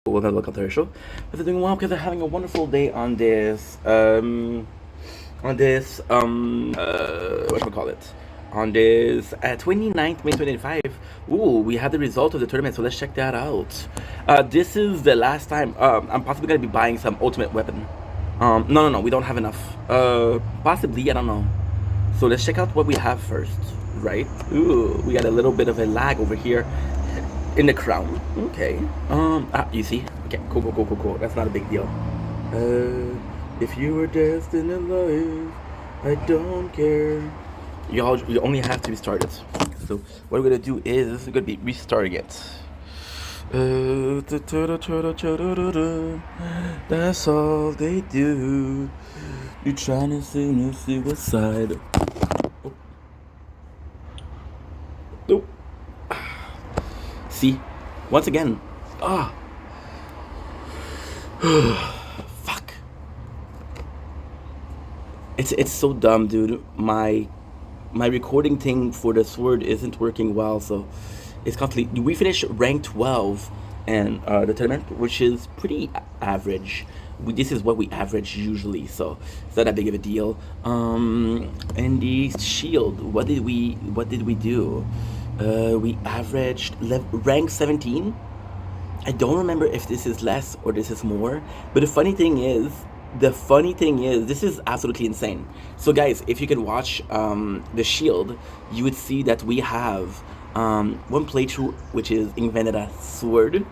Welcome to our show. Hope you're doing well because they're having a wonderful day on this what should we call it? On this 29th May 2025. Ooh, we have the result of the tournament, so let's check that out. This is the last time I'm possibly gonna be buying some ultimate weapon. No, we don't have enough. Possibly, I don't know. So let's check out what we have first, right? Ooh, we got a little bit of a lag over here in the crown. Okay. You see? Okay, cool. That's not a big deal. If you were destined in life, I don't care. You only have to restart it. So what we're gonna do is we're gonna be restarting it. That's all they do. You're trying to sing a suicide. Oh. Nope. See, once again. Ah. Fuck. It's so dumb, dude. My recording thing for the sword isn't working well, so it's constantly. We finished rank 12 and the tournament, which is pretty average. This is what we average usually, so it's not that big of a deal. And the shield, what did we do? We averaged rank 17. I don't remember if this is less or this is more, but the funny thing is, this is absolutely insane. So, guys, if you can watch the Shield, you would see that we have one playthrough which is Invented Sword,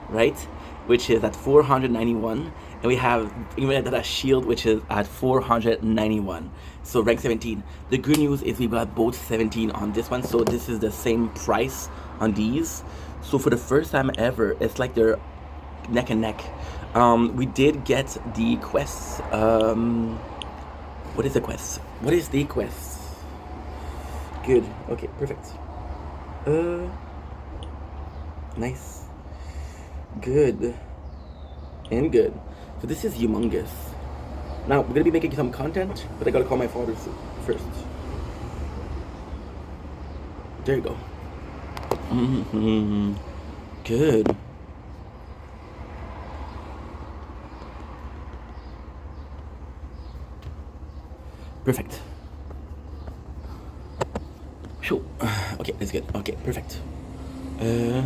right? Which is at 491, and we have Invented Shield, which is at 491. So, rank 17. The good news is we got both 17 on this one, so this is the same price on these. So for the first time ever, it's like they're neck and neck. We did get the quests. What is the quest? What is the quest? Good. Okay, perfect. Uh, nice. Good. And good. So this is humongous. Now we're gonna be making some content, but I gotta call my father first. There you go. Good. Perfect. Phew. Okay, that's good. Okay, perfect. Uh,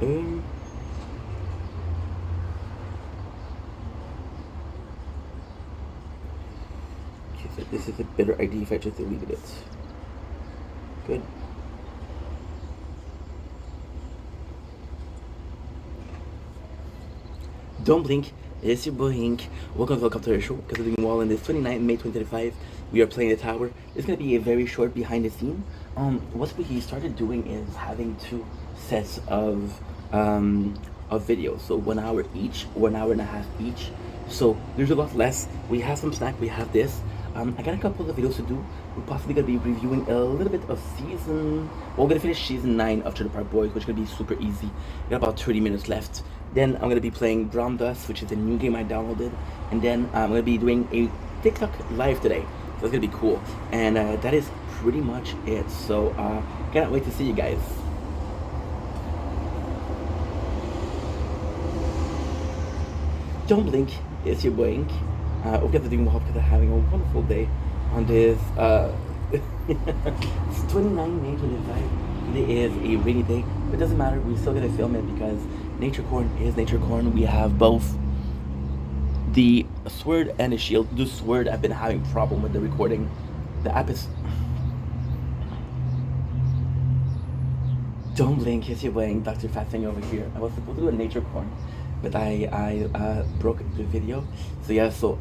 um, okay, so this is a better idea if I just deleted it. Good. Don't blink. It's your boy Ink. Welcome to our show. Because we're doing well in this 29th May 2025. We are playing the tower. It's gonna be a very short behind the scene. What we started doing is having two sets of videos. So 1 hour each, 1 hour and a half each. So there's a lot less. We have some snack. We have this. I got a couple of videos to do. We're possibly gonna be reviewing a little bit of season. Well, we're gonna finish season 9 of Trailer Park Boys, which is gonna be super easy. We got about 30 minutes left. Then I'm gonna be playing Drum Dust, which is a new game I downloaded, and then I'm gonna be doing a TikTok live today. So it's gonna be cool. And that is pretty much it. So cannot wait to see you guys. Don't blink. It's your boy Ink. Hope you guys are doing well because they're having a wonderful day on this. It's 29 May 25. It is a rainy day, but it doesn't matter. We're still gonna film it because Nature Corn is Nature Corn. We have both the sword and the shield. The sword, I've been having problem with the recording. The app is. Don't blink, it's your way, Dr. Fat Thing over here. I was supposed to do a nature corn, but I broke the video. So yeah, so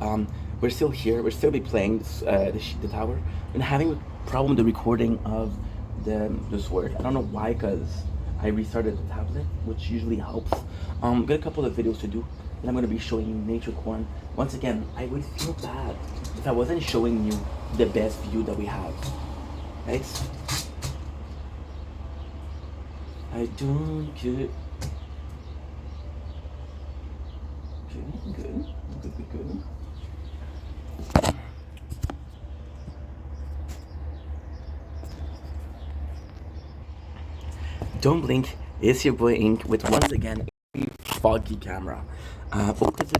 we're still here. We're still be playing the tower. And having a problem with the recording of the sword. I don't know why, cause I restarted the tablet, which usually helps. Got a couple of videos to do, and I'm gonna be showing you nature corn. Once again, I would feel bad if I wasn't showing you the best view that we have, right? I don't care. Good. Don't blink. It's your boy Ink with once again a foggy camera. Oops.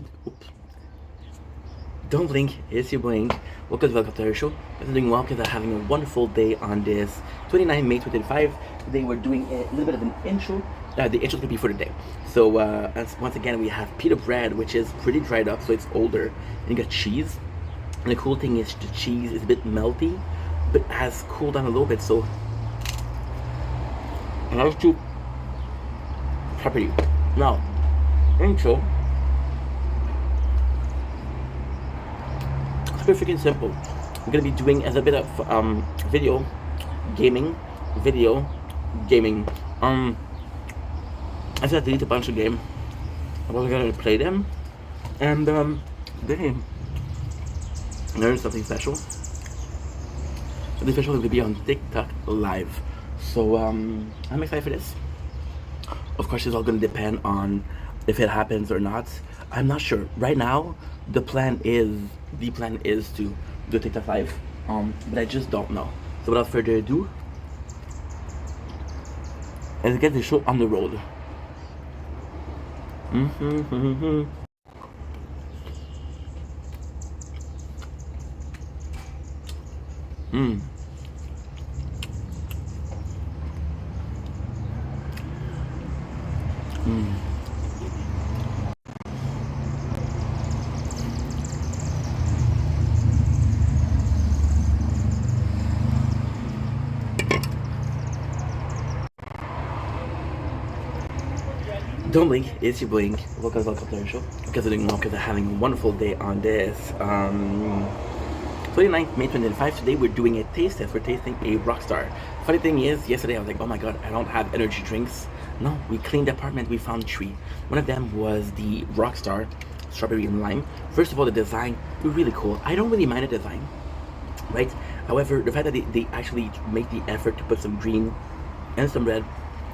Don't blink. It's your boy Ink. Welcome to our show. Guys are doing well because I'm having a wonderful day on this 29 May 2025. Today we're doing a little bit of an intro. The intro is gonna be for the day. So once again we have pita bread, which is pretty dried up, so it's older. And you got cheese. And the cool thing is the cheese is a bit melty, but has cooled down a little bit. So another two property. Now, intro. Super freaking simple. I'm gonna be doing as a bit of video gaming. I just had to delete a bunch of games. I wasn't gonna play them, and today learn something special. Something special is gonna be on TikTok Live. So I'm excited for this. Of course, it's all gonna depend on if it happens or not. I'm not sure. Right now, the plan is to do TikTok Live. But I just don't know. So without further ado, let's get the show on the road. Mm. Don't blink, it's your blink. Welcome to our show. Because I'm doing well, because I'm having a wonderful day on this 29th May 2025. Today we're doing a taste test. We're tasting a Rockstar. Funny thing is, yesterday I was like, oh my god, I don't have energy drinks. No, we cleaned the apartment, we found 3. One of them was the Rockstar Strawberry and Lime. First of all, the design was really cool. I don't really mind the design, right? However, the fact that they actually make the effort to put some green and some red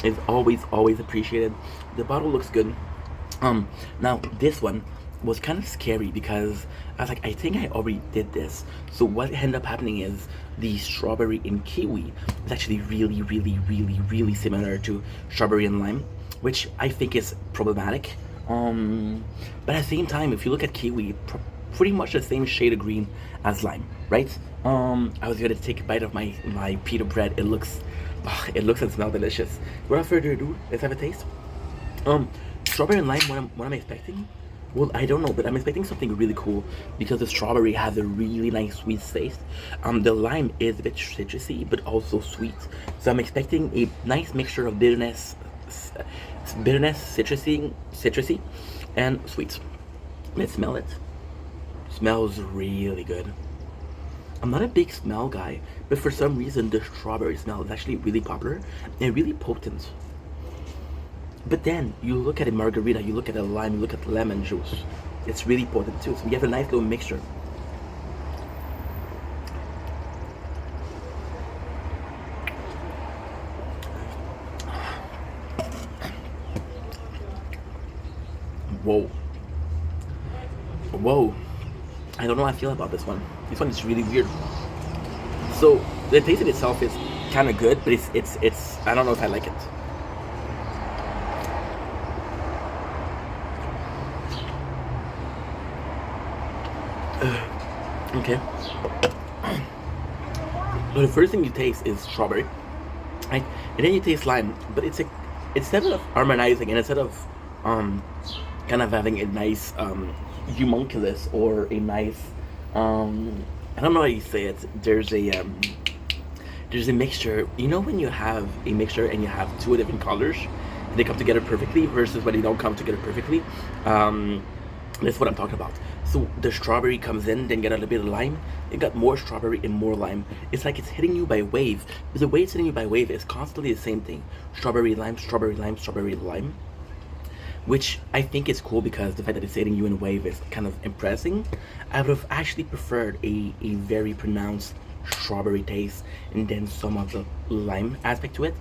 is always appreciated. The bottle looks good. Now this one was kind of scary because I was like, I think I already did this. So what ended up happening is the strawberry and kiwi is actually really similar to strawberry and lime, which I think is problematic. But at the same time, if you look at kiwi, pretty much the same shade of green as lime, right? I was gonna take a bite of my pita bread. It looks and smells delicious. Without further ado, let's have a taste. Strawberry and lime, what I'm expecting? Well, I don't know, but I'm expecting something really cool because the strawberry has a really nice sweet taste. The lime is a bit citrusy, but also sweet. So I'm expecting a nice mixture of bitterness, citrusy, and sweet. Let's smell it. Smells really good. I'm not a big smell guy, but for some reason the strawberry smell is actually really popular and really potent. But then you look at a margarita, you look at a lime, you look at lemon juice, it's really potent too. So we have a nice little mixture. Whoa. I don't know how I feel about this one. This one is really weird. So the taste in itself is kind of good, but it's I don't know if I like it. Okay. So the first thing you taste is strawberry, right? And then you taste lime, but it's like instead of harmonizing and instead of kind of having a nice homunculus or a nice I don't know how you say it. There's a mixture. You know when you have a mixture and you have 2 different colors and they come together perfectly versus when they don't come together perfectly. That's what I'm talking about. So the strawberry comes in, then get a little bit of lime. You got more strawberry and more lime. It's like it's hitting you by wave. But the way it's hitting you by wave is constantly the same thing. Strawberry, lime, strawberry, lime, strawberry, lime. Which I think is cool because the fact that it's hitting you in a wave is kind of impressive. I would have actually preferred a very pronounced strawberry taste and then some of the lime aspect to it.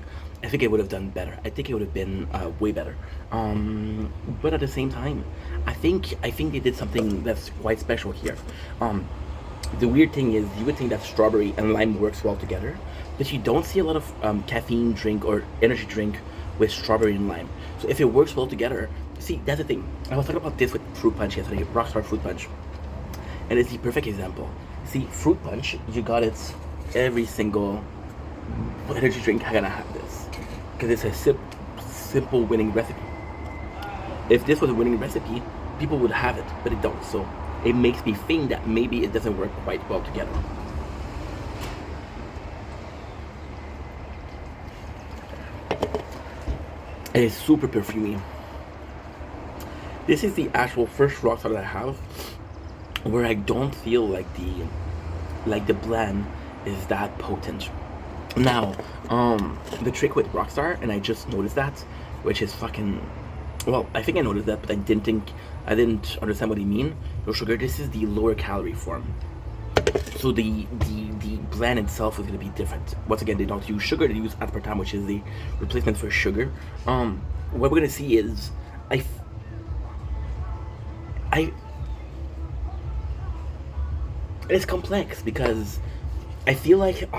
I think it would have done better. I think it would have been way better. But at the same time, I think they did something that's quite special here. The weird thing is, you would think that strawberry and lime works well together, but you don't see a lot of caffeine drink or energy drink with strawberry and lime. So if it works well together, see, that's the thing. I was talking about this with fruit punch yesterday, Rockstar fruit punch, and it's the perfect example. See, fruit punch, you got it. Every single energy drink gonna have this because it's a simple winning recipe. If this was a winning recipe, people would have it, but it don't. So it makes me think that maybe it doesn't work quite well together. It is super perfumey. This is the actual first Rockstar that I have where I don't feel like the blend is that potent. Now, the trick with Rockstar, and I just noticed that, which is fucking, well, I think I noticed that, but I didn't understand what he mean. No sugar. This is the lower calorie form, so the blend itself is gonna be different. Once again, they don't use sugar; they use aspartame, which is the replacement for sugar. What we're gonna see is, it's complex because I feel like,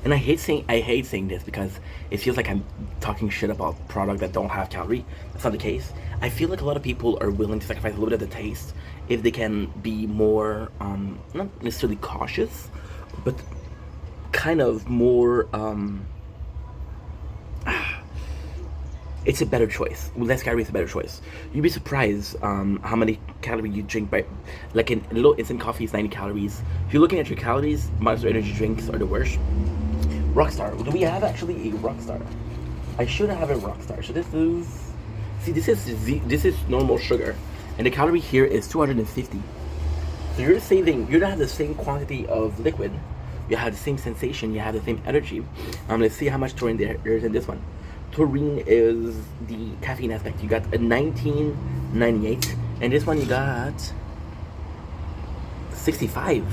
and I hate saying this because it feels like I'm talking shit about products that don't have calorie. That's not the case. I feel like a lot of people are willing to sacrifice a little bit of the taste if they can be more, not necessarily cautious, but kind of more, it's a better choice. Less calories is a better choice. You'd be surprised how many calories you drink by, like in low instant coffee is 90 calories. If you're looking at your calories, Monster energy drinks are the worst. Rockstar. Do we have actually a Rockstar? I should have a Rockstar. So this is, see, this is normal sugar, and the calorie here is 250. So you're gonna have the same quantity of liquid. You have the same sensation. You have the same energy. Let's see how much taurine there is in this one. Taurine is the caffeine aspect. You got a 1998, and this one you got 65.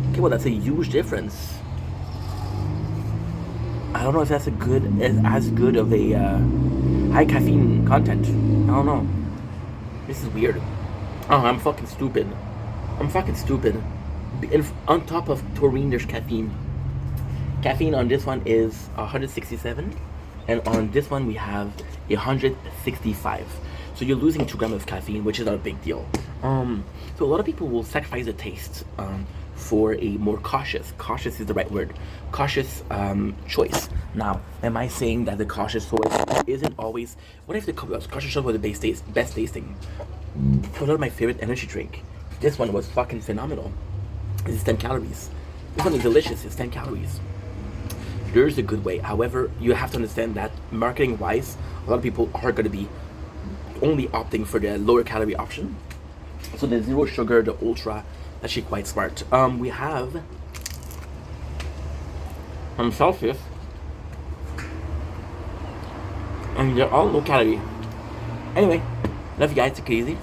Okay, well that's a huge difference. I don't know if that's as good of a high caffeine content. I don't know. This is weird. Oh, I'm fucking stupid. On top of taurine, there's caffeine. Caffeine on this one is 167, and on this one we have 165. So you're losing 2 grams of caffeine, which is not a big deal. So a lot of people will sacrifice the taste for a more cautious is the right word, cautious choice. Now, am I saying that the cautious choice isn't always, what if the cautious choice was the best tasting? For one of my favorite energy drink, this one was fucking phenomenal. It's 10 calories. This one is delicious, it's 10 calories. There's a good way. However, you have to understand that marketing wise, a lot of people are going to be only opting for the lower calorie option. So the zero sugar, the ultra, actually quite smart. We have Celsius, and they're all low calorie. Anyway, love you guys. Take it easy.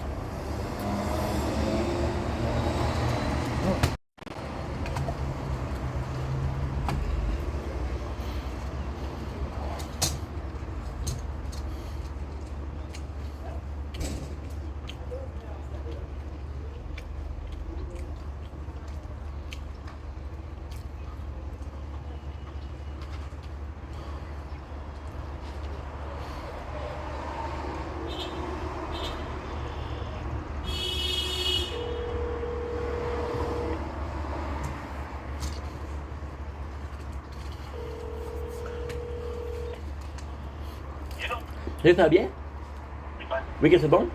Ça va bien? Ouais. Oui, que c'est bon?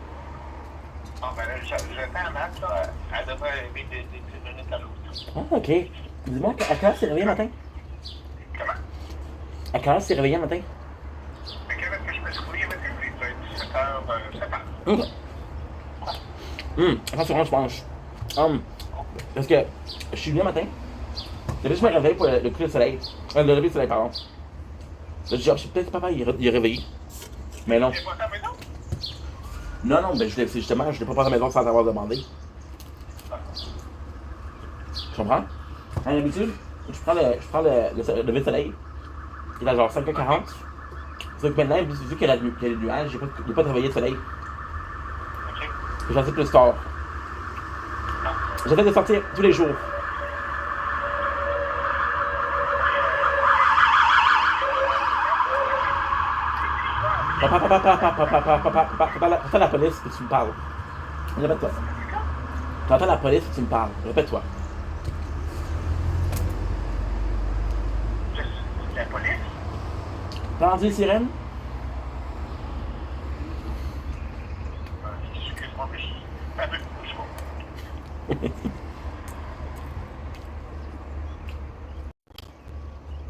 Ah, ben là, j'attends Matt, là. Elle devrait arriver d'une minute à l'autre. Ah, ok. Dis-moi, à quelle heure c'est réveillé matin? Comment? À quelle heure c'est réveillé matin? À quelle heure que je me suis couillé matin? Il doit être 7h. Ok. Attention, je mange. Parce que je suis venu matin. J'ai juste me réveiller pour le coucher de soleil. Le lever de soleil, pardon. Là, je dis, peut-être papa, il est réveillé. Mais non. Tu es pas à la maison? Non, ben justement, je l'ai pas passé à la maison sans avoir demandé. Tu comprends? À l'habitude, je prends le lever de soleil. Il est à genre 5h40. Sauf que maintenant, vu qu'il y a les nuages, j'ai pas travaillé de soleil. Ok. J'en sais plus tard. J'essaie de sortir tous les jours. T'entends la police et tu me parles. Répète-toi. T'entends la police et tu me parles. Répète-toi. La police? T'as entendu les sirènes? Excuse-moi, mais je un peu de bouche.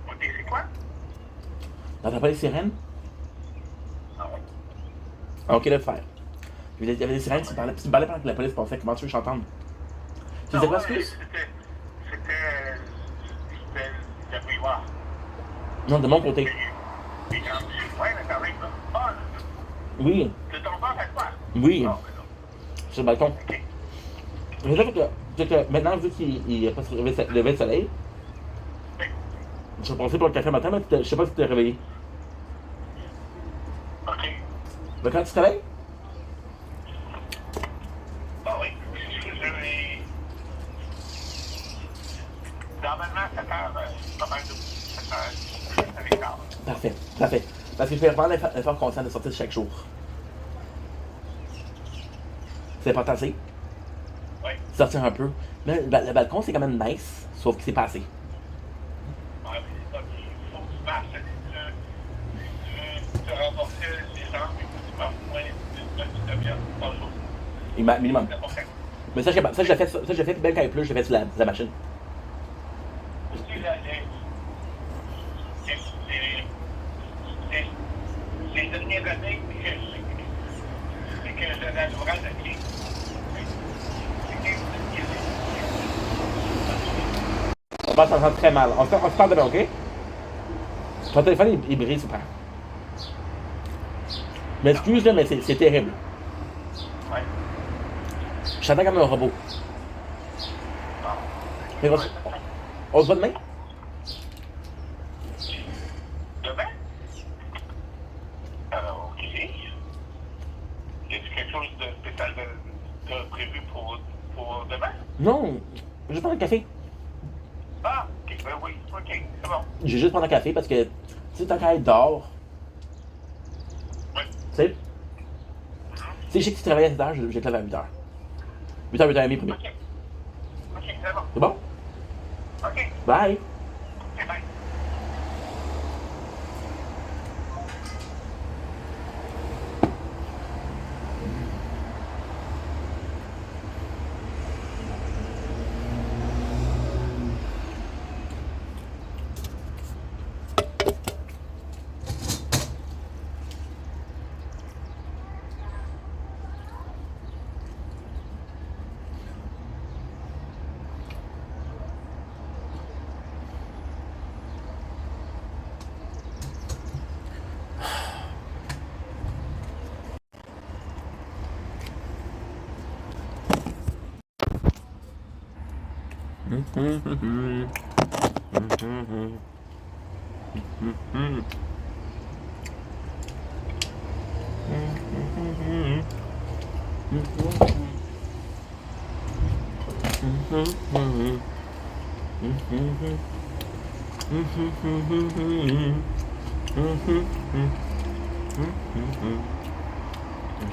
Ok, c'est quoi? T'entends pas les sirènes? Non. Ah, ok, laisse faire. Il y avait des sirènes, tu me parlais pendant que la police passait. Comment tu veux que je t'entende? Tu disais quoi, excuse? C'était le bouilloire. Non, de mon côté. Puis quand je suis loin, mais quand même, ah, Oui, c'est ton père fait quoi? oui, Ah, ben non. sur le balcon. Ok. Mais ça fait que maintenant, vu qu'il n'est pas levé le soleil, Oui. je suis passé pour le café matin, mais je sais pas si tu t'es réveillé. Ok. Mais quand tu te réveilles? Ah oui. Je normalement, 7 heures, pas mal de 7 heures avec tard. Parfait, parfait. Parce que je fais vraiment l'effort conscient de sortir chaque jour. C'est important, c'est Oui. sortir un peu. Mais le balcon, c'est quand même nice, sauf que c'est pas assez. Ouais, mais c'est ça. Il faut que tu marches. Si tu veux te renforcer les jambes, il faut que tu marches moins d'une demi-heure par jour. Minimum. C'est important. Mais ça, je l'ai fait, puis même quand il pleut, je l'ai fait sur la machine. Aussi, les dernières années que je l'adourais de pied, On va s'entendre très mal. On se parle demain, ok? Ton téléphone, il brise super. Mais excuse, là, mais c'est terrible. ouais. Je t'entends comme un robot. Mais on se voit demain? Demain? Ok. Y a-t-il quelque chose de spécial de prévu pour demain? Non, juste prendre un café. Ah, ok, ben oui, ok, c'est bon. J'ai juste prendre un café parce que, tu sais, tant qu'à être dehors, Oui. tu sais, si je sais que tu travailles à 7 heures, je vais te lever à 8 heures. 8 heures, 8 heures et demie, premier. Ok, ok, c'est bon. C'est bon? Ok, Bye! c'est bien.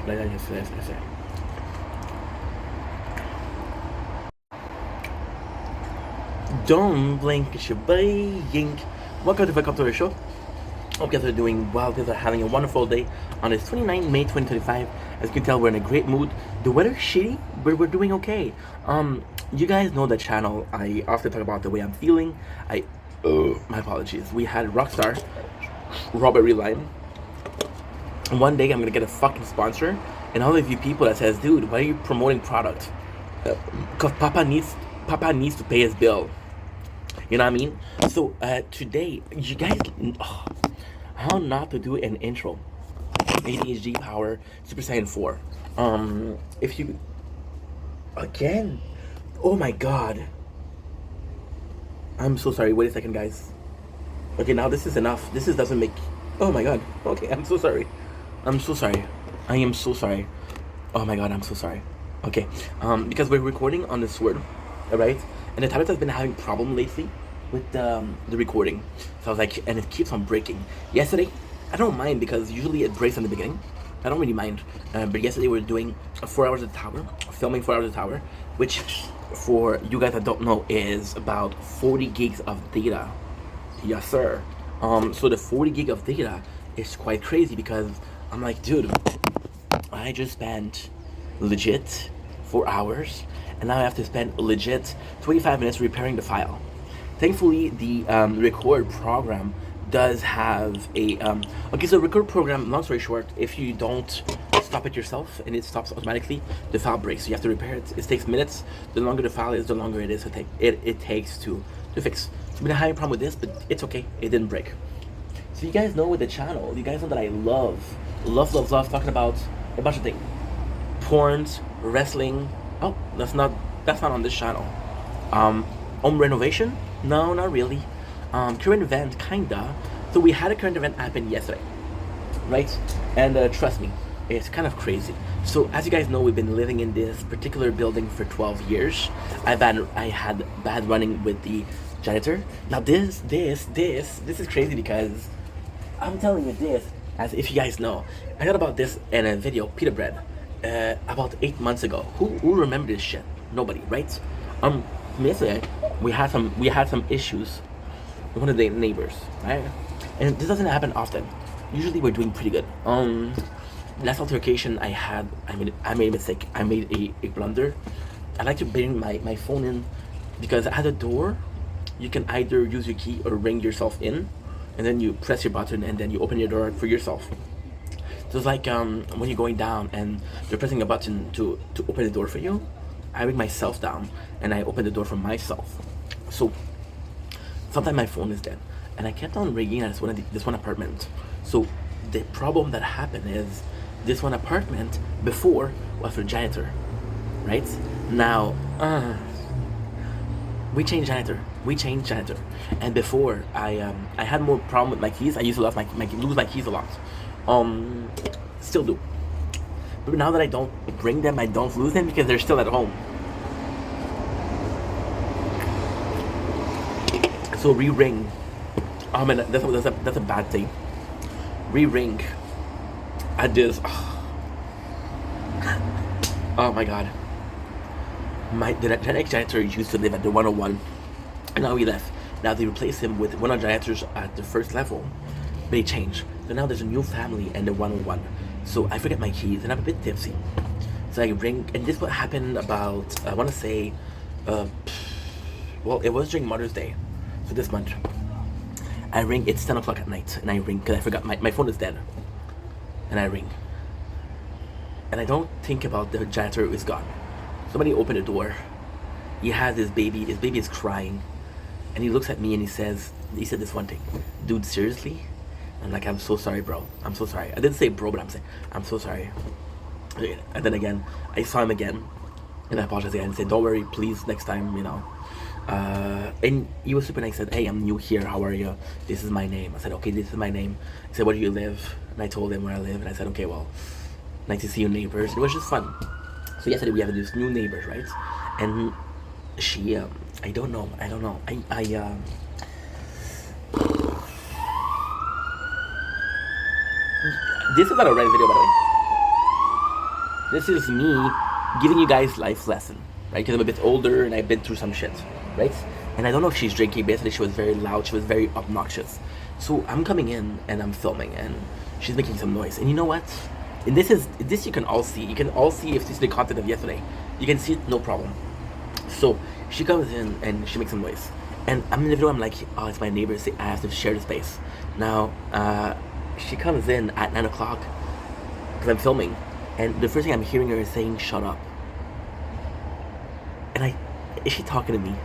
Là, c'est. Don't blink, shabayink. Welcome to Welcome to the show. Hope you guys are doing well. You guys are having a wonderful day on this 29th May 2025. As you can tell, we're in a great mood. The weather's shitty, but we're doing okay. You guys know the channel. I often talk about the way I'm feeling. My apologies. We had Rockstar, Robert Reliant. One day I'm gonna get a fucking sponsor, and all of you people that says, dude, why are you promoting product? Cause Papa needs to pay his bill. You know what I mean? So today, you guys, how not to do an intro? ADHD Power Super Saiyan 4. If you again, oh my god, I'm so sorry. Wait a second, guys. Okay, now this is enough. Doesn't make. Oh my god. Okay, I'm so sorry. I'm so sorry. I am so sorry. Oh my god, I'm so sorry. Okay, because we're recording on the Sword, alright? And the tablet has been having problem lately with the recording. So I was like, and it keeps on breaking. Yesterday, I don't mind because usually it breaks in the beginning. I don't really mind. But yesterday we were doing 4 hours at the tower, filming 4 hours at the tower, which for you guys that don't know is about 40 gigs of data. Yes, sir. So the 40 gig of data is quite crazy because I'm like, dude, I just spent legit 4 hours, and now I have to spend legit 25 minutes repairing the file. Thankfully, the record program does have a okay. So record program. Long story short, if you don't stop it yourself and it stops automatically, the file breaks. So you have to repair it. It takes minutes. The longer the file is, the longer it is. It takes to fix. So I've been having a problem with this, but it's okay. It didn't break. So you guys know with the channel, you guys know that I love talking about a bunch of things. Porns, wrestling. Oh, that's not on this channel. Home renovation? No, not really. Current event, kinda. So we had a current event happen yesterday, right? And trust me, it's kind of crazy. So as you guys know, we've been living in this particular building for 12 years. I had bad running with the janitor. Now this is crazy because I'm telling you this as if you guys know. I heard about this in a video, Pita Bread, about 8 months ago. Who remember this shit? Nobody, right? Yesterday we had some issues with one of the neighbors, right? And this doesn't happen often. Usually we're doing pretty good. Last altercation I made a mistake. I made a blunder. I like to bring my phone in because at the door you can either use your key or ring yourself in, and then you press your button and then you open your door for yourself. So it's like when you're going down and you're pressing a button to open the door for you, I ring myself down and I open the door for myself. So sometimes my phone is dead, and I kept on ringing at this one apartment. So the problem that happened is this one apartment before was for janitor, right? Now we changed janitor, and before I had more problem with my keys. I used to lose my keys a lot. Still do, but now that I don't bring them, I don't lose them because they're still at home. So re-ring. Oh man, that's a bad thing. Re-ring. I just. Oh my god. The next janitor used to live at the 101, and now he left. Now they replaced him with one of the janitors at the first level, but he changed. So now there's a new family in the 101. So I forget my keys and I'm a bit tipsy. So I ring, and this what happened about, I want to say, well, it was during Mother's Day. So this month, I ring. It's 10 o'clock at night, and I ring because I forgot my phone is dead. And I ring, and I don't think about the janitor is gone. Somebody opened the door. He has his baby. His baby is crying, and he looks at me and he said this one thing, dude, seriously? I'm like, I'm so sorry, bro. I'm so sorry. I didn't say bro, but I'm saying I'm so sorry. And then again, I saw him again, and I apologized again and said, don't worry, please, next time, you know. And he was super nice. He said, hey, I'm new here. How are you? This is my name. I said, okay, this is my name. He said, where do you live? And I told him where I live, and I said, okay, well, nice to see you, neighbors. It was just fun. So yesterday we have this new neighbors, right? And she, I don't know. This is not a Reddit video, by the way. This is me giving you guys life lesson, right? Because I'm a bit older and I've been through some shit, right? And I don't know if she's drinking. Basically, she was very loud. She was very obnoxious. So I'm coming in and I'm filming, and she's making some noise. And you know what? And this you can all see. You can all see if this is the content of yesterday. You can see it, no problem. So she comes in and she makes some noise. And I'm in the video. I'm like, oh, it's my neighbors. I have to share the space. Now, she comes in at 9 o'clock because I'm filming, and the first thing I'm hearing her is saying, shut up. And is she talking to me?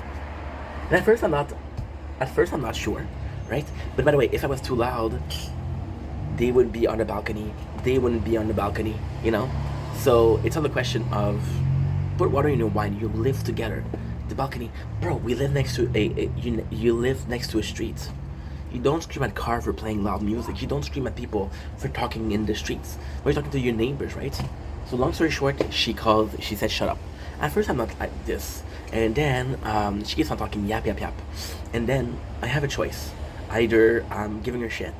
And at first I'm not sure, right? But by the way, if I was too loud, they would be on the balcony. They wouldn't be on the balcony, you know? So it's on the question of, put water in your wine. You live together. The balcony, bro, we live next to you live next to a street. You don't scream at cars for playing loud music. You don't scream at people for talking in the streets. We're talking to your neighbors, right? So long story short, she said shut up. At first I'm not like this. And then she keeps on talking yap. And then I have a choice. Either I'm giving her shit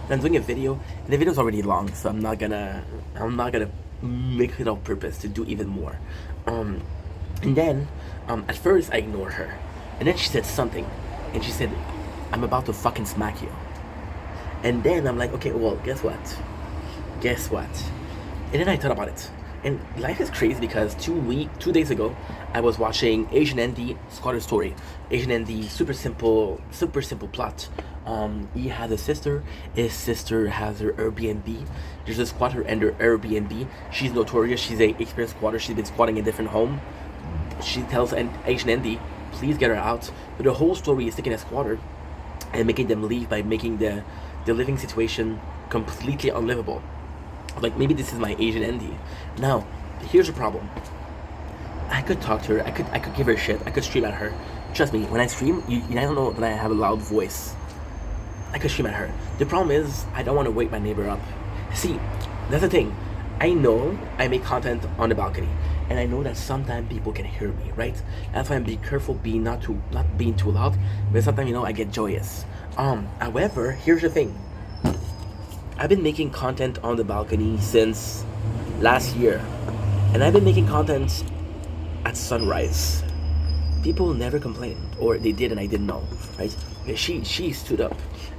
And I'm doing a video, and the video's already long, so I'm not gonna make it on purpose to do even more. And then at first I ignored her, and then she said something, and she said, "I'm about to fucking smack you." And then I'm like, okay, well, guess what? Guess what? And then I thought about it. And life is crazy because 2 days ago, I was watching Asian Andy Squatter Story. Asian Andy, super simple plot. He has a sister. His sister has her Airbnb. There's a squatter and her Airbnb. She's notorious. She's a experienced squatter. She's been squatting in different home. She tells Asian Andy, please get her out. But the whole story is taking a squatter and making them leave by making the living situation completely unlivable. Like, maybe this is my Asian Andy. Now, here's the problem. I could talk to her. I could give her shit. I could stream at her. Trust me, when I stream, I don't know that I have a loud voice. I could stream at her. The problem is, I don't want to wake my neighbor up. See, that's the thing. I know I make content on the balcony, and I know that sometimes people can hear me, right? That's why I'm being careful, not being too loud. But sometimes, I get joyous. However, here's the thing. I've been making content on the balcony since last year, and I've been making content at sunrise. People never complained, or they did and I didn't know, right? She stood up,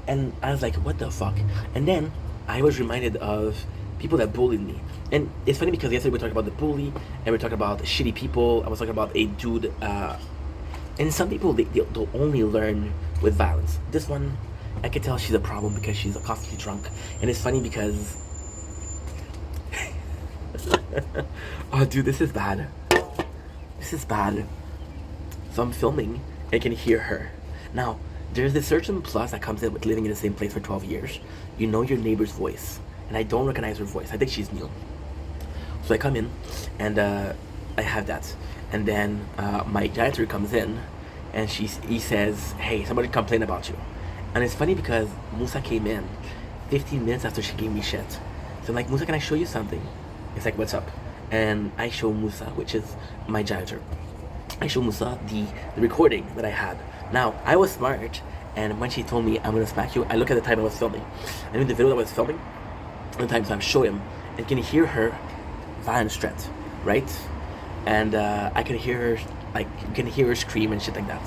and I was like, what the fuck? And then I was reminded of people that bullied me. And it's funny because yesterday we talked about the bully, and we talked about shitty people. I was talking about a dude, and some people, they'll only learn with violence. This one, I can tell she's a problem because she's constantly drunk. And it's funny because oh dude, this is bad. This is bad. So I'm filming and I can hear her. Now, there's this certain plus that comes in with living in the same place for 12 years. You know your neighbor's voice. And I don't recognize her voice. I think she's new. So I come in and I have that. And then my janitor comes in and he says, hey, somebody complained about you. And it's funny because Musa came in 15 minutes after she gave me shit. So I'm like, Musa, can I show you something? It's like, what's up? And I show Musa, which is my janitor. I show Musa the recording that I had. Now, I was smart, and when she told me, I'm gonna smack you, I look at the time I was filming. And in the video that I was filming, the times I show him, and can hear her violent threat, right? And I can hear her, like, you can hear her scream and shit like that.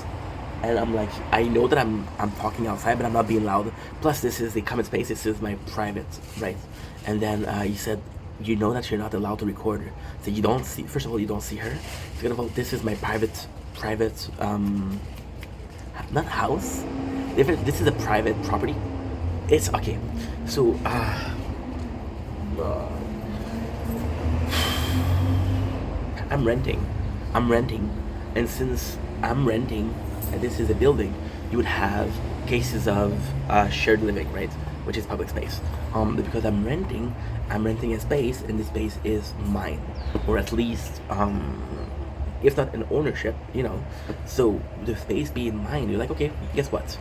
And I'm like, I know that I'm talking outside, but I'm not being loud. Plus, this is the comment space. This is my private, right? And then he said, you know that you're not allowed to record her. So you don't see, first of all, you don't see her. Second of all, this is my private, not house. This is a private property. It's, okay. So, I'm renting. And since I'm renting, and this is a building, you would have cases of shared living, right? Which is public space. But because I'm renting a space, and this space is mine, or at least, if not an ownership, So the space being mine, you're like, okay, guess what?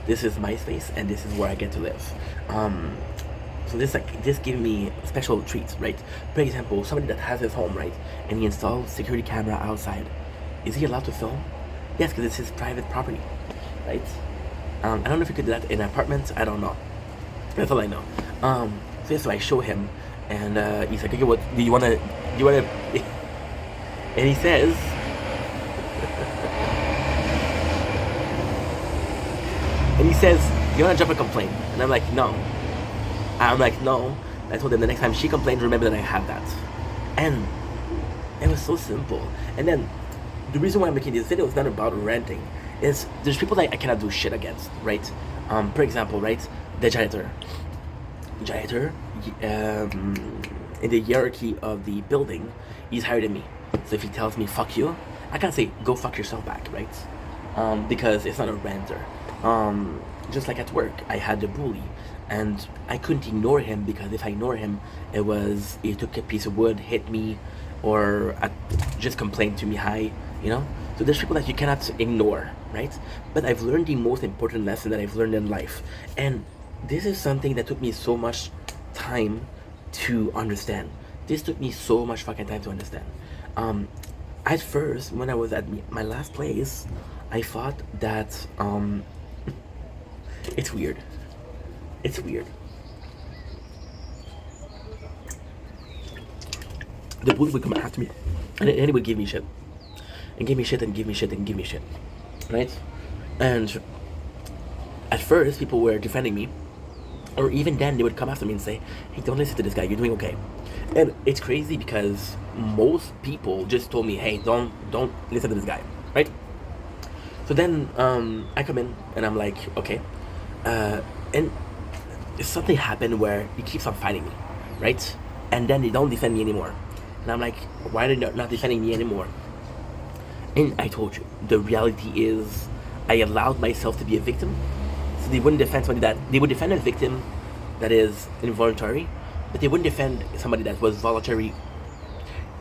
This is my space, and this is where I get to live. So this gives me special treats, right? For example, somebody that has his home, right, and he installs security camera outside, is he allowed to film? Yes, because it's his private property, right? I don't know if you could do that in apartments. I don't know. That's all I know. So I show him, and he's like, okay, what do you wanna? And he says, you wanna drop a complaint? And I'm like, no. I told him the next time she complains, remember that I have that. And it was so simple. And then the reason why I'm making this video is not about renting. Is there's people that I cannot do shit against, right? For example, right, the janitor, in the hierarchy of the building, he's higher than me. So if he tells me fuck you, I can't say go fuck yourself back, right? Because it's not a renter. Just like at work, I had the bully, and I couldn't ignore him, because if I ignore him, he took a piece of wood, hit me, or just complained to me high, So there's people that you cannot ignore, right? But I've learned the most important lesson that I've learned in life, and this is something that took me so much time to understand. This took me so much fucking time to understand. At first, when I was at my last place, I thought that it's weird. the bully would come after me, and he would give me shit, and give me shit, and give me shit, and give me shit, right? And at first, people were defending me, or even then, they would come after me and say, "Hey, don't listen to this guy. You're doing okay." And it's crazy because most people just told me, "Hey, don't listen to this guy," right? So then I come in and I'm like, okay, and something happened where he keeps on fighting me, right? And then they don't defend me anymore, and I'm like, why are they not defending me anymore? And I told you, the reality is, I allowed myself to be a victim. So they wouldn't defend somebody that they would defend a victim that is involuntary, but they wouldn't defend somebody that was voluntary.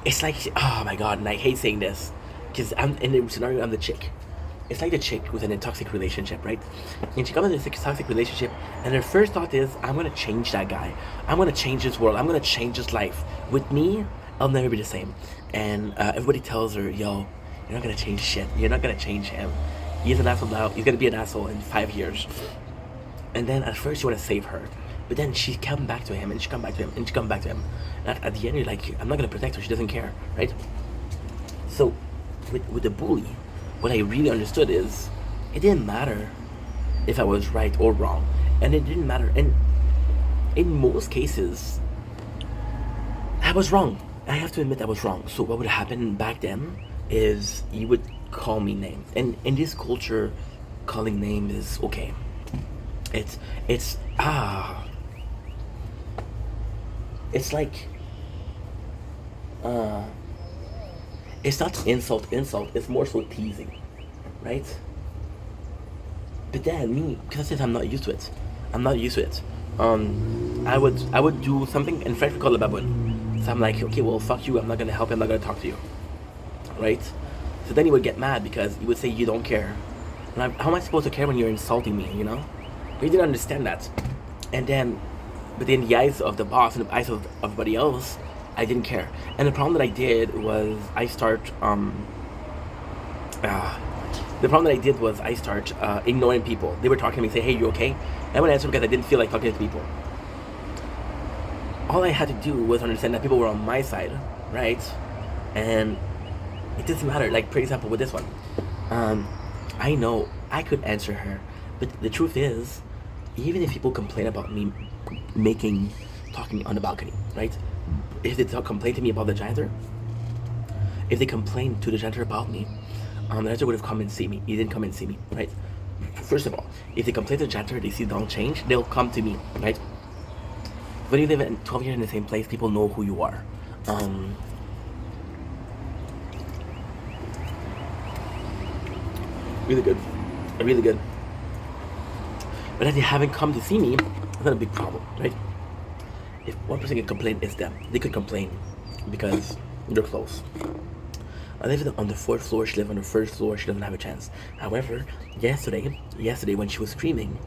It's like, oh my god, and I hate saying this because I'm in the scenario. I'm the chick. It's like the chick who's in a toxic relationship, right? And she comes into this toxic relationship, and her first thought is, I'm gonna change that guy. I'm gonna change his world. I'm gonna change his life. With me, I'll never be the same. And everybody tells her, yo, you're not gonna change shit. You're not gonna change him. He's an asshole now. He's gonna be an asshole in 5 years. And then at first you wanna save her. But then she come back to him, and she come back to him, and she come back to him. And at the end, you're like, I'm not gonna protect her. She doesn't care, right? So, with the bully, what I really understood is, it didn't matter if I was right or wrong, and it didn't matter. And in most cases, I was wrong. I have to admit I was wrong. So what would happen back then is you would call me names, and in this culture, calling names is okay. It's it's like it's not insult, it's more so teasing, right? But then me, because I said I'm not used to it. I would do something, in French we call it baboon. So I'm like, okay, well, fuck you, I'm not gonna help you, I'm not gonna talk to you, right? So then he would get mad because he would say, you don't care. And how am I supposed to care when you're insulting me, you know? He didn't understand that. And then, but in the eyes of the boss and the eyes of everybody else, I didn't care. And the problem that I did was I start ignoring people. They were talking to me, say, hey, you okay? And I would answer because I didn't feel like talking to people. All I had to do was understand that people were on my side, right? And it doesn't matter. Like, for example, with this one, I know I could answer her, but the truth is, even if people complain about me talking on the balcony, right? If they complain to me about the janitor, if they complain to the janitor about me, the janitor would have come and see me. He didn't come and see me, right? First of all, if they complain to the janitor, they see don't change, they'll come to me, right? When you live in 12 years in the same place, people know who you are. Really good. Really good. But if they haven't come to see me, it's not a big problem, right? If one person can complain, it's them. They could complain because they're close. I live on the 4th floor, she lives on the 1st floor, she doesn't have a chance. However, yesterday when she was screaming,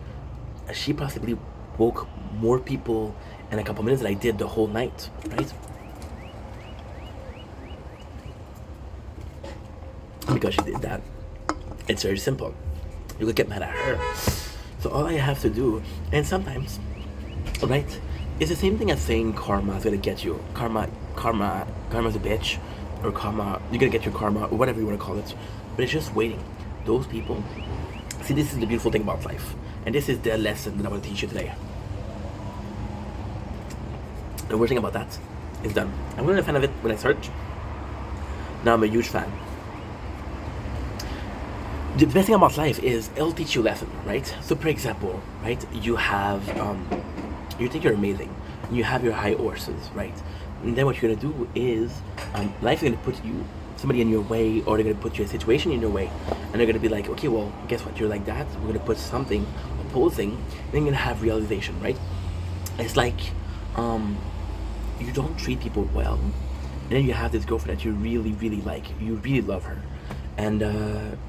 she possibly woke more people in a couple minutes than I did the whole night, right? Because she did that. It's very simple. You could get mad at her. So all I have to do, and sometimes, right, it's the same thing as saying karma is gonna get you. Karma's a bitch, or karma, you're gonna get your karma, or whatever you wanna call it. But it's just waiting. Those people, see, this is the beautiful thing about life. And this is the lesson that I want to teach you today. The worst thing about that is done. I wasn't a fan of it when I started. Now I'm a huge fan. The best thing about life is it'll teach you a lesson, right? So for example, right, you have, you think you're amazing, and you have your high horses, right? And then what you're gonna do is, life is gonna put somebody in your way, or they're gonna put your situation in your way, and they're gonna be like, okay, well, guess what? You're like that. We're gonna put something opposing, and then you're gonna have realization, right? It's like, you don't treat people well, and then you have this girlfriend that you really, really like. You really love her. And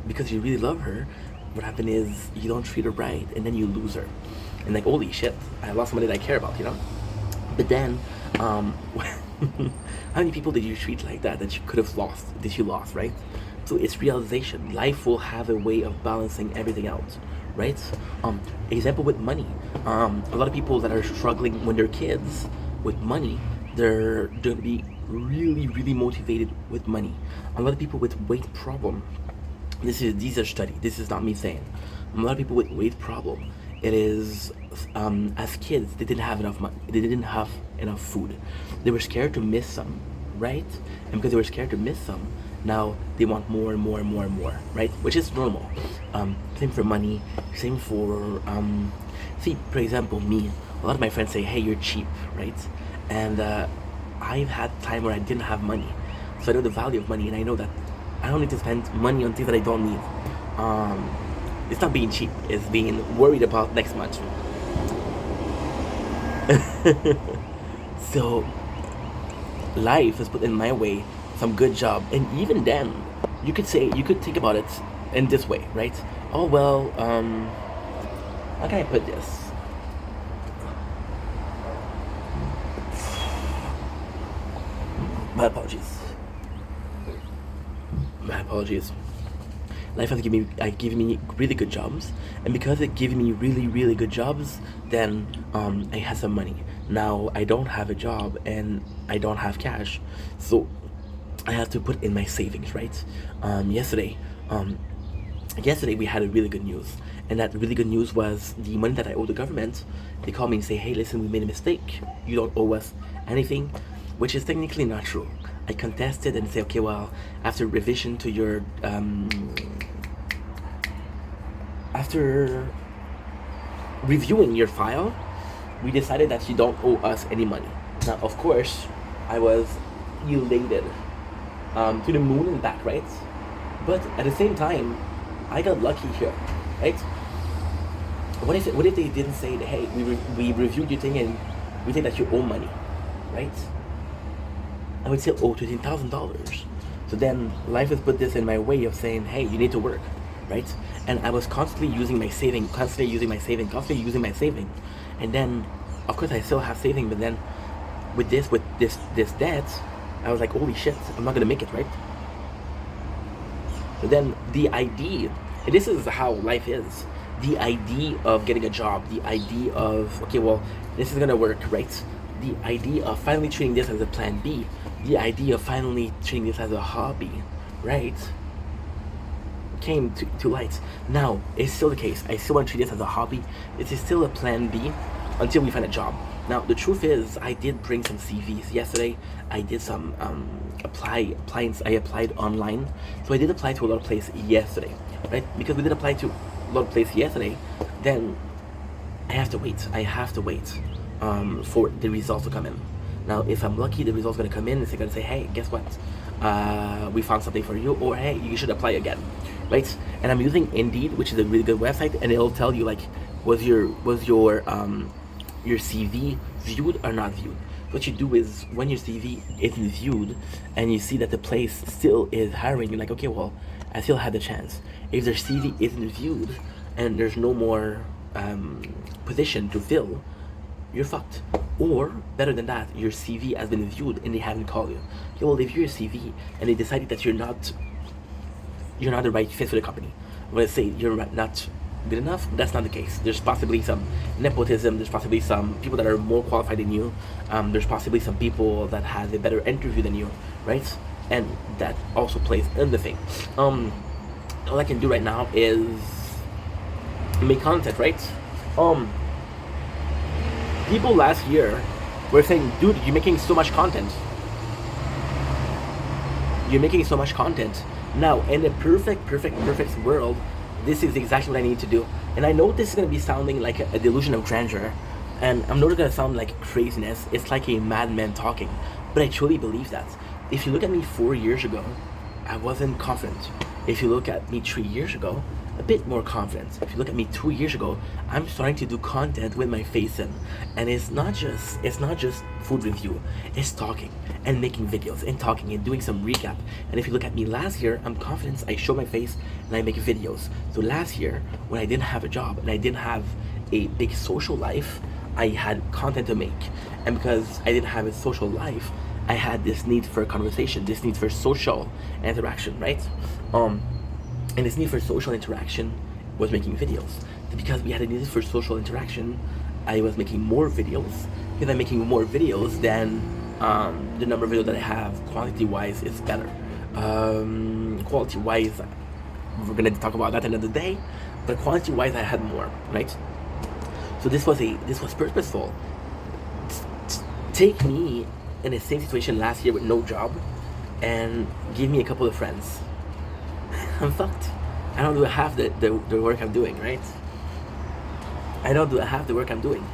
because you really love her, what happened is you don't treat her right, and then you lose her. And like, holy shit, I lost somebody that I care about, you know? But then, how many people did you treat like that you could have lost, that you lost, right? So it's realization. Life will have a way of balancing everything out, right? Example with money. A lot of people that are struggling when they're kids with money, they're going to be really motivated with money. A lot of people with weight problem. These are studies. This is not me saying. A lot of people with weight problem. It is as kids they didn't have enough money. They didn't have enough food. They were scared to miss some, right? And because they were scared to miss some, now they want more and more and more and more, right? Which is normal. Same for money. Same for see, for example, me. A lot of my friends say, "Hey, you're cheap," right? And I've had time where I didn't have money, so I know the value of money, and I know that I don't need to spend money on things that I don't need. It's not being cheap; it's being worried about next month. So life has put in my way some good job, and even then, you could think about it in this way, right? Oh well, how can I put this? My apologies. My apologies. Life has given me really good jobs, and because it gave me really good jobs, then I had some money. Now I don't have a job and I don't have cash, so I have to put in my savings, right? Yesterday we had a really good news, and that really good news was the money that I owe the government. They call me and say, "Hey, listen, we made a mistake. You don't owe us anything," which is technically not true. I contested and say, "Okay, well, after revision to your after reviewing your file, we decided that you don't owe us any money." Now, of course, I was elated to the moon and back, right? But at the same time, I got lucky here, right? What if they didn't say, "Hey, we reviewed your thing and we think that you owe money," right? I would still owe $13,000. So then life has put this in my way of saying, "Hey, you need to work," right? And I was constantly using my saving, and then, of course, I still have saving, but then with this debt, I was like, "Holy shit, I'm not gonna make it," right? But then the idea, and this is how life is, the idea of getting a job, the idea of, okay, well, this is gonna work, right? The idea of finally treating this as a plan B, the idea of finally treating this as a hobby, right, came to light. Now, it's still the case. I still want to treat this as a hobby. It is still a plan B until we find a job. Now, the truth is, I did bring some CVs yesterday. I did some appliance. I applied online. So I did apply to a lot of places yesterday, right? Because we did apply to a lot of places yesterday, then I have to wait. For the results to come in. Now, if I'm lucky, the results going to come in and they're going to say, "Hey, guess what? We found something for you," or "Hey, you should apply again," right? And I'm using Indeed, which is a really good website, and it'll tell you like, was your CV viewed or not viewed? What you do is when your CV isn't viewed and you see that the place still is hiring, you're like, "Okay, well, I still had the chance." If their CV isn't viewed and there's no more position to fill, you're fucked. Or better than that, your CV has been viewed and they haven't called you. Okay, well, if your CV and they decided that you're not the right fit for the company, let's say you're not good enough, that's not the case. There's possibly some nepotism. There's possibly some people that are more qualified than you. There's possibly some people that had a better interview than you, right? And that also plays in the thing. All I can do right now is make content, right? People last year were saying, "Dude, you're making so much content. Now, in a perfect world, this is exactly what I need to do." And I know this is going to be sounding like a delusion of grandeur, and I'm not going to sound like craziness. It's like a madman talking, but I truly believe that. If you look at me 4 years ago, I wasn't confident. If you look at me 3 years ago, a bit more confident. If you look at me 2 years ago, I'm starting to do content with my face in, and it's not just food review. It's talking and making videos and talking and doing some recap. And if you look at me last year, I'm confident. I show my face and I make videos. So last year, when I didn't have a job and I didn't have a big social life, I had content to make, and because I didn't have a social life, I had this need for conversation, this need for social interaction, right? And this need for social interaction was making videos. Because we had a need for social interaction, I was making more videos. Because I'm making more videos, then The number of videos that I have, quantity-wise, is better. Quality-wise, we're gonna talk about that another day. But quantity-wise, I had more, right? So this was purposeful. Take me in the same situation last year with no job, and give me a couple of friends. I'm fucked. I don't do half the work I'm doing, right? I don't do half the work I'm doing.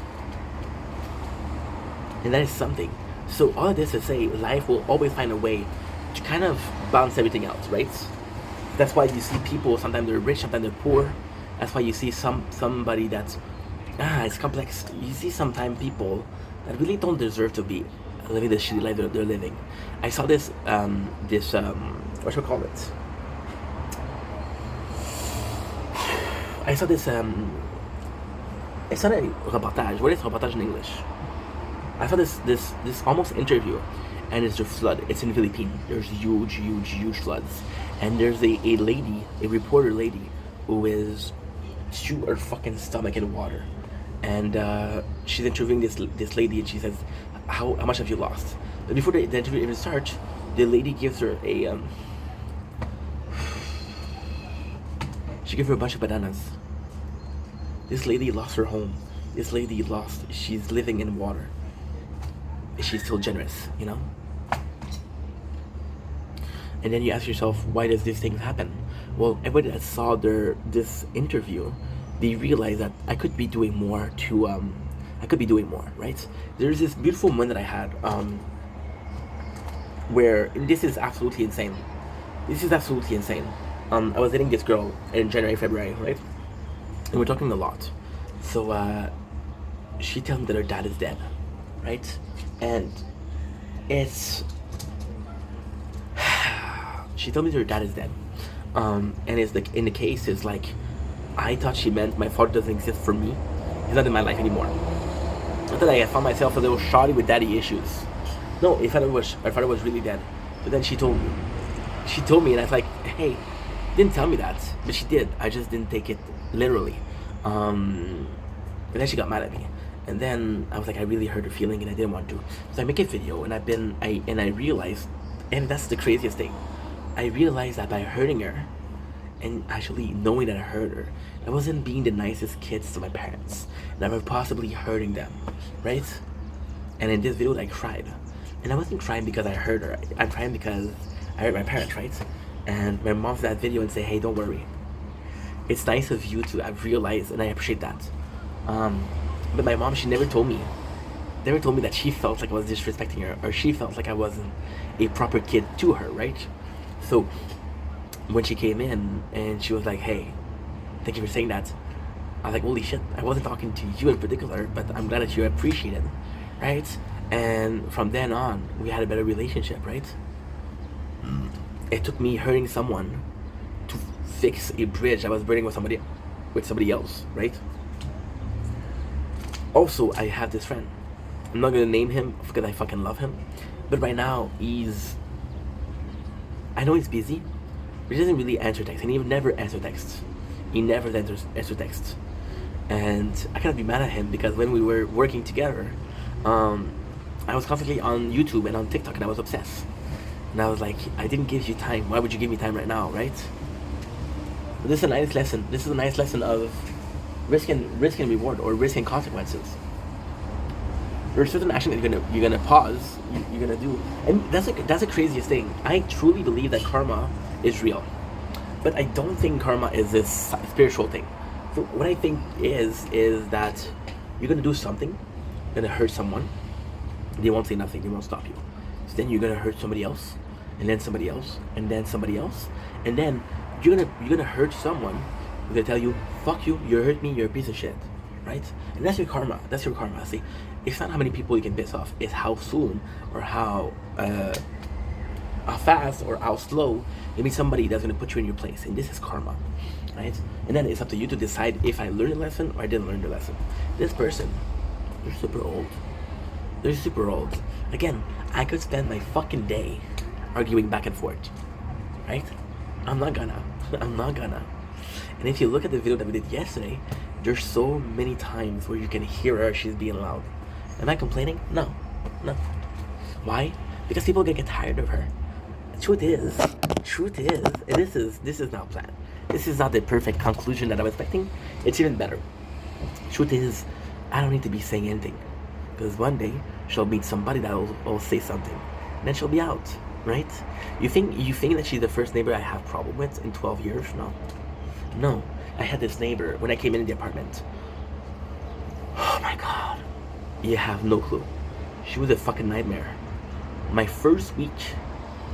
And that is something. So all of this to say, life will always find a way to kind of balance everything out, right? That's why you see people, sometimes they're rich, sometimes they're poor. That's why you see somebody that's, it's complex. You see sometimes people that really don't deserve to be living the shitty life they're living. I saw this, what should I call it? I saw this, I saw a reportage. What is reportage in English? I saw this almost interview, and it's a flood. It's in the Philippines. There's huge floods, and there's a lady, a reporter lady, who is shoot her fucking stomach in water, and she's interviewing this lady, and she says, how much have you lost? But before the interview even starts, the lady gives her she gives her a bunch of bananas. This lady lost her home. This lady she's living in water. She's still generous, you know? And then you ask yourself, why does these things happen? Well, everybody that saw this interview, they realized that I could be doing more right? There's this beautiful moment that I had, where this is absolutely insane. I was dating this girl in January, February, right? And we're talking a lot. So, she tells me that her dad is dead, right? And she told me that her dad is dead. And it's like, in the case, it's like, I thought she meant my father doesn't exist for me. He's not in my life anymore. I thought I found myself a little shoddy with daddy issues. No, my father was really dead. But then she told me, and I was like, hey, didn't tell me that, but she did. I just didn't take it literally. And then she got mad at me. And then I was like, I really hurt her feeling, and I didn't want to. So I make a video, and I realized, and that's the craziest thing, I realized that by hurting her, and actually knowing that I hurt her, I wasn't being the nicest kids to my parents, and I was possibly hurting them, right? And in this video, I cried, and I wasn't crying because I hurt her. I'm crying because I hurt my parents, right? And my mom saw that video and say, hey, don't worry. It's nice of you to have realized, and I appreciate that. But my mom, she never told me that she felt like I was disrespecting her, or she felt like I wasn't a proper kid to her, right? So when she came in and she was like, hey, thank you for saying that, I was like, holy shit, I wasn't talking to you in particular, but I'm glad that you appreciate it, right? And from then on, we had a better relationship, right? It took me hurting someone to fix a bridge I was burning with somebody else, right? Also, I have this friend. I'm not gonna name him because I fucking love him, but right now I know he's busy, but he doesn't really answer texts, and he never answers texts. He never answers texts, and I cannot be mad at him because when we were working together, I was constantly on YouTube and on TikTok, and I was obsessed. And I was like, I didn't give you time. Why would you give me time right now, right? But this is a nice lesson. This is a nice lesson of risk and reward, or risk and consequences. There's certain action that you're gonna pause, you're gonna do, and that's the craziest thing. I truly believe that karma is real, but I don't think karma is this spiritual thing. So what I think is that you're gonna do something, you're gonna hurt someone, they won't say nothing, they won't stop you. So then you're gonna hurt somebody else, and then somebody else, and then somebody else, and then you're gonna hurt someone. They're gonna tell you, fuck you, you hurt me, you're a piece of shit, right? And that's your karma. That's your karma. See, it's not how many people you can piss off. It's how soon, or how fast, or how slow you meet somebody that's gonna put you in your place. And this is karma, right? And then it's up to you to decide if I learned a lesson or I didn't learn the lesson. This person, they're super old. They're super old. Again, I could spend my fucking day arguing back and forth, right? I'm not gonna. And if you look at the video that we did yesterday, there's so many times where you can hear her, she's being loud. Am I complaining? No. Why? Because people gonna get tired of her. Truth is, and this is not planned. This is not the perfect conclusion that I was expecting. It's even better. Truth is, I don't need to be saying anything, because one day she'll meet somebody that will say something, and then she'll be out, right? You think that she's the first neighbor I have problem with in 12 years? No. I had this neighbor when I came in the apartment. Oh my god, you have no clue. She was a fucking nightmare. My first week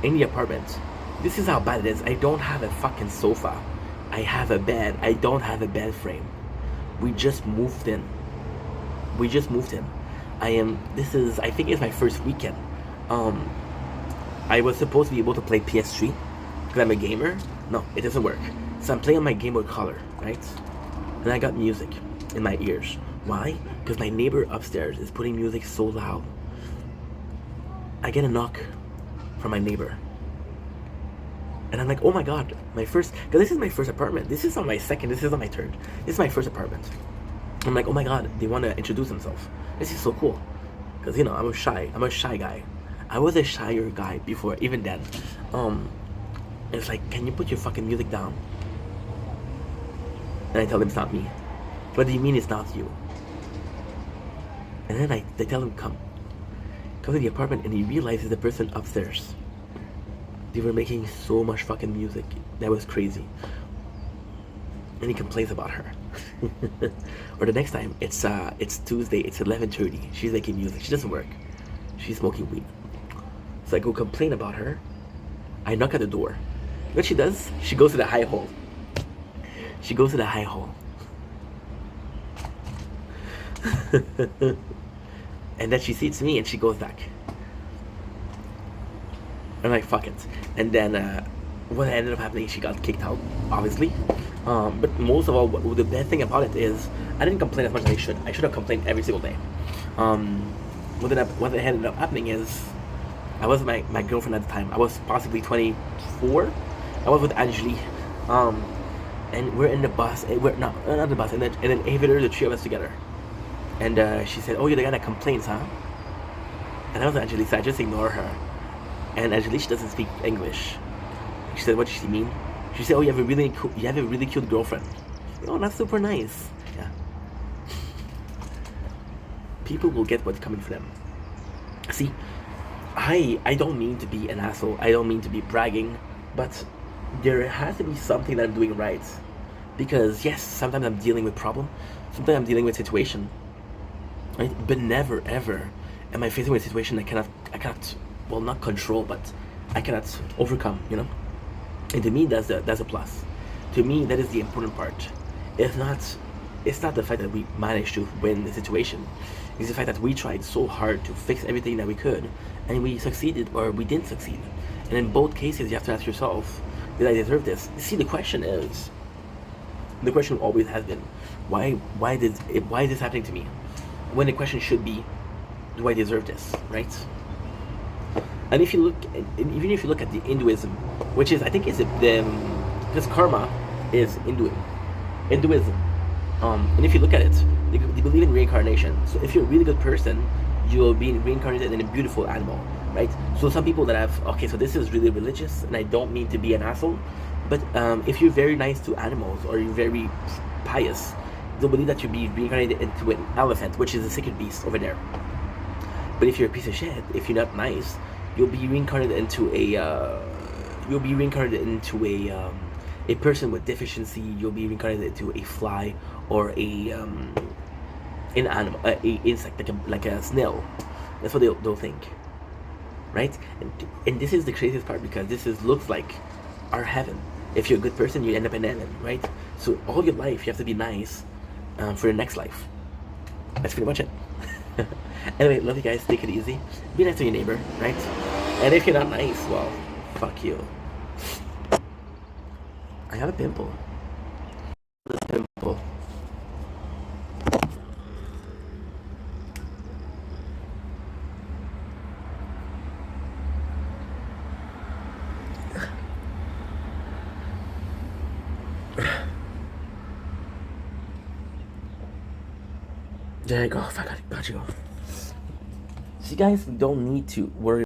in the apartment, this is how bad it is. I don't have a fucking sofa. I have a bed. I don't have a bed frame. We just moved in. I think it's my first weekend. I was supposed to be able to play PS3 because I'm a gamer. No, it doesn't work. So I'm playing on my Game Boy Color, right? And I got music in my ears. Why? Because my neighbor upstairs is putting music so loud. I get a knock from my neighbor. And I'm like, oh my god, because this is my first apartment. This is not my second, this is not my third. This is my first apartment. I'm like, oh my god, they want to introduce themselves. This is so cool. Because, I'm a shy guy. I was a shyer guy before, even then. It's like, can you put your fucking music down? And I tell them it's not me. What do you mean it's not you? And then they tell him, come to the apartment, and he realizes the person upstairs. They were making so much fucking music. That was crazy. And he complains about her. Or the next time, it's Tuesday, it's 11:30. She's making music. She doesn't work. She's smoking weed. So I go complain about her. I knock at the door. What she does? She goes to the high hole. And then she sees me and she goes back. I'm like, fuck it. And then what ended up happening, she got kicked out, obviously. But most of all, the bad thing about it is I didn't complain as much as I should. I should have complained every single day. What ended up happening is I was with my girlfriend at the time. I was possibly 24. I was with Angeli. And we're in the bus. We're not the bus. In the elevator, the three of us together. And she said, "Oh, you're the guy that complains, huh?" And I was Angeli, so I just ignore her. And Angeli, she doesn't speak English. She said, "What does she mean?" She said, "Oh, you have a really cute girlfriend." Oh, that's super nice. Yeah. People will get what's coming for them. See, I don't mean to be an asshole. I don't mean to be bragging, but there has to be something that I'm doing right. Because yes, sometimes I'm dealing with problem. Sometimes I'm dealing with situation. Right? But never ever am I facing with a situation I cannot, well, not control, but I cannot overcome. And to me, that's a plus. To me, that is the important part. It's not the fact that we managed to win the situation. It's the fact that we tried so hard to fix everything that we could, and we succeeded or we didn't succeed. And in both cases, you have to ask yourself, did I deserve this? See, the question always has been, why is this happening to me? When the question should be, do I deserve this, right? And even if you look at the Hinduism, which is, I think, because karma is Hinduism. And if you look at it, they believe in reincarnation. So if you're a really good person, you'll be reincarnated in a beautiful animal, right? So some people that so this is really religious, and I don't mean to be an asshole, but if you're very nice to animals or you're very pious, they'll believe that you'll be reincarnated into an elephant, which is a sacred beast over there. But if you're a piece of shit, if you're not nice, you'll be reincarnated into a person with deficiency. You'll be reincarnated into a fly or an animal, a insect, like a snail. That's what they'll think, right? And this is the craziest part, because looks like our heaven. If you're a good person, you end up in heaven, right? So all your life you have to be nice for your next life. That's pretty much it. Anyway, love you guys. Take it easy. Be nice to your neighbor, right? And if you're not nice, well, fuck you. I have a pimple. There you go. I got you. So you guys don't need to worry